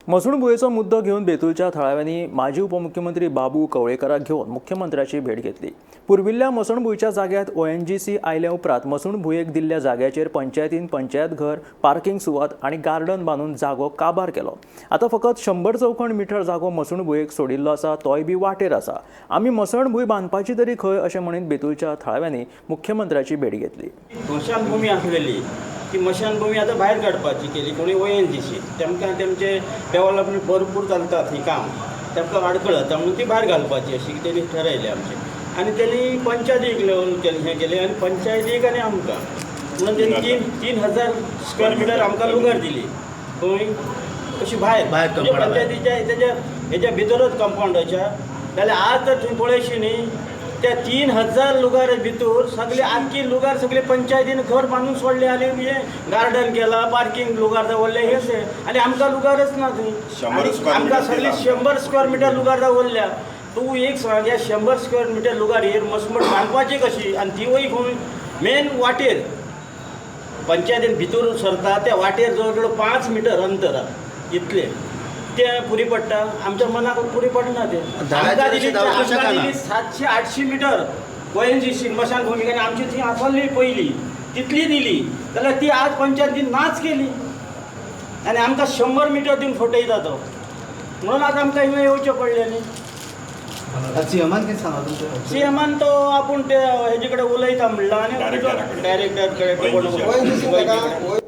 मसणबुयेचो मुद्दो घेऊन बेतूलच्या थळाव्यांनी माजी उपमुख्यमंत्री बाबू कवळेकराक घेऊन मुख्यमंत्र्याची भेट घेतली। पुर्विल्ल्या मसणबुयेच्या जाग्यात ONGC आयल्या उपरांत मसणबुयेक दिल्ल्या जाग्याचेर पंचायतीन पंचायत घर, पार्किंग सुवात आणि गार्डन बांदून जागो काबार केलो। आता फकत 100 चौखण मीटर जागो मसणबुयेक सोडिल्लो आसा, तोय बी वाटेर आसा। आमी मसणबुय बांदपाची तरी खंय अशें म्हणीत बेतूलच्या थळाव्यांनी मुख्यमंत्र्याची भेट घेतली। स्मशानभूमी आसलेली ती स्मशानभूमी आता भायर काडपाची केली कोणी ONGC तेमकां तेमचे डेव्हलपमेंट भरपूर चलतात ही काम तेमकां वाडकळत म्हणून ती भायर घालपाची अशी तेणी ठरयलें आमचें आनी तेणी पंचायतीक लेवल केलें हें केलें आनी पंचायतीक आनी आमकां म्हणून तेणी 3000 स्क्वेअर मिटर आमकां लुगार दिली खंय अशी भायर पंचायतीच्या हेच्या भितरच कंपाउंडाच्या जाल्यार आज तर थंय पळयशी न्ही त्या 3000 लुगार भितर सगळे आमची लुगार सगळे पंचायतीन घर बांदून सोडले आनी हे गार्डन केला पार्किंग लुगार दवरले हे आनी आमकां लुगारच ना थंय आमकां सगळे 100 स्क्वेअर मिटर लुगार दवरल्या। तूं एक सांग ह्या 100 स्क्वेअर मिटर लुगारीर मसमट बांदपाची कशी आनी तिवूय खंय मेन वाटेर पंचायतीन भितर सरता त्या वाटेर जवळ जवळ 5 मिटर अंतर इतले ते पुरी पडटा आमच्या मनाक पुरी पडना ते आमकां दिली 700-800 मिटर ONGC मशानभूमी आनी आमची थंय आसली पयली तितली दिली जाल्यार ती आज पंचायतीन नाच केली आनी आमकां 100 मिटर दिवन फटयता तो म्हणून आज आमकां हिंगा येवचें पडलें न्ही। सीएमान कितें सांगला तुमच्या सीएमान तो आपूण ते हेजे कडेन उलयता म्हणला आनी डायरेक्टर कडेन